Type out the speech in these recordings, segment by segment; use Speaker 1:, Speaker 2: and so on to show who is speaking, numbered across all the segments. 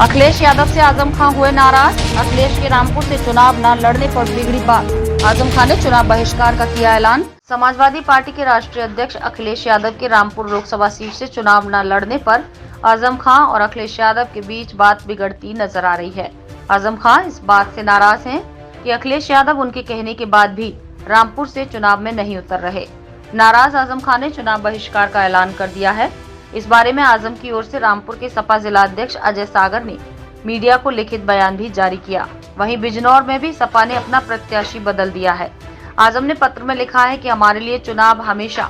Speaker 1: अखिलेश यादव से आजम खान हुए नाराज। अखिलेश के रामपुर से चुनाव न लड़ने पर बिगड़ी बात। आजम खान ने चुनाव बहिष्कार का किया ऐलान। समाजवादी पार्टी के राष्ट्रीय अध्यक्ष अखिलेश यादव के रामपुर लोकसभा सीट से चुनाव न लड़ने पर आजम खान और अखिलेश यादव के बीच बात बिगड़ती नजर आ रही है। आजम खान इस बात से नाराज हैं कि अखिलेश यादव उनके कहने के बाद भी रामपुर से चुनाव में नहीं उतर रहे। नाराज आजम खान ने चुनाव बहिष्कार का ऐलान कर दिया है। इस बारे में आजम की ओर से रामपुर के सपा जिला अध्यक्ष अजय सागर ने मीडिया को लिखित बयान भी जारी किया। वहीं बिजनौर में भी सपा ने अपना प्रत्याशी बदल दिया है। आजम ने पत्र में लिखा है कि हमारे लिए चुनाव हमेशा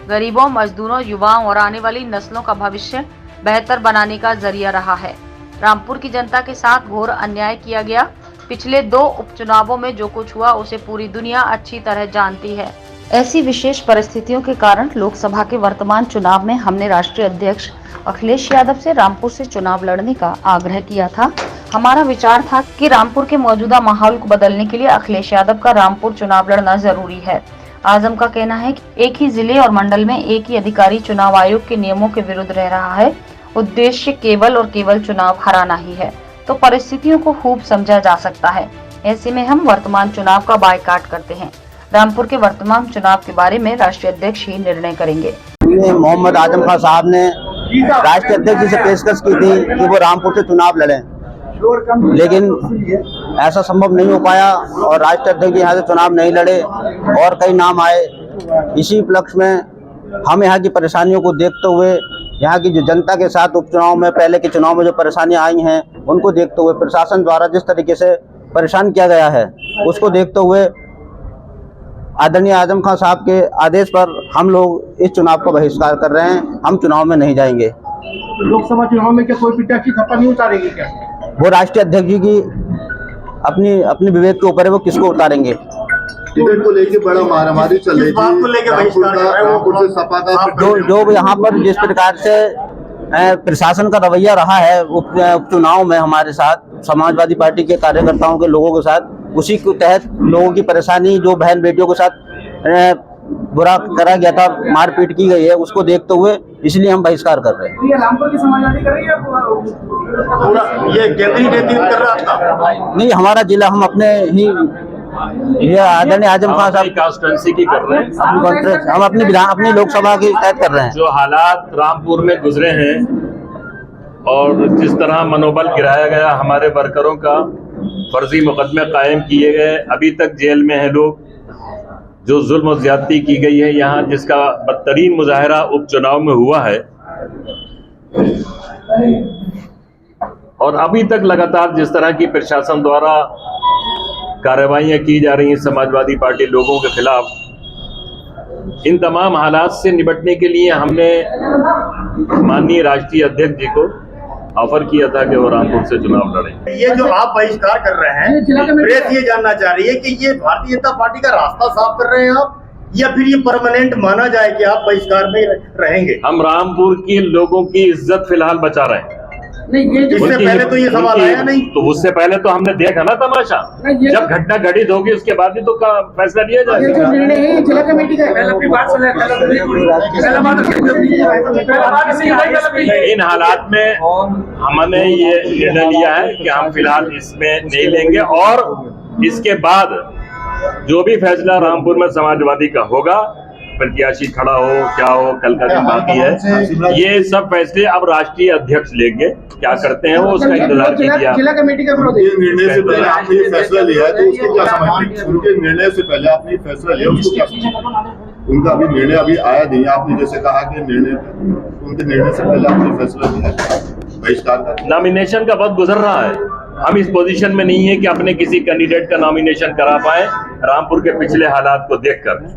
Speaker 1: गरीबों, मजदूरों, युवाओं और आने वाली नस्लों का भविष्य बेहतर बनाने का जरिया रहा है। रामपुर की जनता के साथ घोर अन्याय किया गया। पिछले 2 उपचुनावों में जो कुछ हुआ उसे पूरी दुनिया अच्छी तरह जानती है। ऐसी विशेष परिस्थितियों के कारण लोकसभा के वर्तमान चुनाव में हमने राष्ट्रीय अध्यक्ष अखिलेश यादव से रामपुर से चुनाव लड़ने का आग्रह किया था। हमारा विचार था कि रामपुर के मौजूदा माहौल को बदलने के लिए अखिलेश यादव का रामपुर चुनाव लड़ना जरूरी है। आजम का कहना है कि एक ही जिले और मंडल में एक ही अधिकारी चुनाव आयोग के नियमों के विरुद्ध रह रहा है। उद्देश्य केवल और केवल चुनाव हराना ही है, तो परिस्थितियों को खूब समझा जा सकता है। ऐसे में हम वर्तमान चुनाव का बायकॉट करते हैं। रामपुर के वर्तमान चुनाव के बारे में राष्ट्रीय अध्यक्ष ही निर्णय करेंगे।
Speaker 2: मोहम्मद आजम खान साहब ने राष्ट्रीय अध्यक्ष जी से पेशकश की थी कि वो रामपुर से चुनाव लड़ें, लेकिन ऐसा संभव नहीं हो पाया और राष्ट्रीय अध्यक्ष जी यहाँ से चुनाव नहीं लड़े और कई नाम आए। इसी उपलक्ष्य में हम यहाँ की परेशानियों को देखते हुए, यहाँ की जो जनता के साथ उपचुनाव में, पहले के चुनाव में जो परेशानियां आई हैं, उनको देखते हुए, प्रशासन द्वारा जिस तरीके से परेशान किया गया है, उसको देखते हुए आदरणीय आजम खान साहब के आदेश पर हम लोग इस चुनाव का बहिष्कार कर रहे हैं। हम चुनाव में नहीं जाएंगे।
Speaker 3: लोकसभा चुनाव में क्या कोई प्रत्याशी सपा नहीं उतारेगी क्या?
Speaker 2: वो राष्ट्रीय अध्यक्ष जी की अपनी विवेक के ऊपर है, वो किसको उतारेंगे।
Speaker 4: टिकट को लेके बड़ा मारामारी चल रही थी।
Speaker 2: जो यहाँ पर जिस प्रकार से प्रशासन का रवैया रहा है उपचुनाव में हमारे साथ, समाजवादी पार्टी के कार्यकर्ताओं के लोगों के साथ, उसी के तहत लोगों की परेशानी, जो बहन बेटियों के साथ बुरा करा गया था, मारपीट की गई है, उसको देखते हुए इसलिए हम बहिष्कार कर रहे हैं।
Speaker 3: ये रामपुर की समाजवादी कर रही है पूरा ये केंद्रीय नेतृत्व कर रहा था?
Speaker 2: नहीं, हमारा जिला हम अपने ही ये आदरणीय आजम खान साहब
Speaker 5: कॉन्स्टिट्यूंसी की कर रहे हैं।
Speaker 2: हम अपनी लोकसभा की तहत कर रहे हैं।
Speaker 5: जो हालात रामपुर में गुजरे हैं और जिस तरह मनोबल गिराया गया, हमारे वर्करों का फर्जी मुकदमे कायम किए गए, अभी तक जेल में हैं लोग, जो जुल्म और ज्यादती की गई है यहाँ, जिसका बदतरीन मुजाहरा उपचुनाव में हुआ है, और अभी तक लगातार जिस तरह की प्रशासन द्वारा कार्रवाइयां की जा रही हैं समाजवादी पार्टी लोगों के खिलाफ, इन तमाम हालात से निपटने के लिए हमने माननीय राष्ट्रीय अध्यक्ष जी को ऑफर किया था कि वो रामपुर से चुनाव लड़ें।
Speaker 3: ये जो आप बहिष्कार कर रहे हैं, प्रेस ये जानना चाह रही है कि ये भारतीय जनता पार्टी का रास्ता साफ कर रहे हैं आप, या फिर ये परमानेंट माना जाए कि आप बहिष्कार में रहेंगे?
Speaker 5: हम रामपुर के लोगों की इज्जत फिलहाल बचा रहे हैं।
Speaker 3: नहीं, ये इससे पहले तो ये सवाल आया नहीं,
Speaker 5: तो उससे पहले तो हमने देखा ना तमाशा। जब घटना घटित होगी उसके बाद ही तो फैसला लिया जाएगा।
Speaker 3: ये जो निर्णय है जिला कमेटी का है।
Speaker 5: इन हालात में हमने ये निर्णय लिया है कि हम फिलहाल इसमें नहीं लेंगे, और इसके बाद जो भी फैसला रामपुर में समाजवादी का होगा, प्रत्याशी खड़ा हो क्या हो, कल का दिन बाकी है, ये सब फैसले अब राष्ट्रीय अध्यक्ष लेंगे। क्या करते हैं वो उसका इंतजार कीजिए।
Speaker 3: जिला कमेटी का
Speaker 4: निर्णय से पहले आपने ये फैसला लिया है, तो उसको क्या समझते हैं? उनके निर्णय से पहले आपने ये फैसला लिया, उसको क्या समझते? उनका अभी निर्णय अभी आया नहीं। आपने जैसे कहा कि उनके निर्णय से पहले आपने फैसला लिया बहिष्कार का।
Speaker 5: नॉमिनेशन का वक्त गुजर रहा है, हम इस पोजीशन में नहीं है कि अपने किसी कैंडिडेट का नॉमिनेशन करा पाए रामपुर के पिछले हालात को देखकर।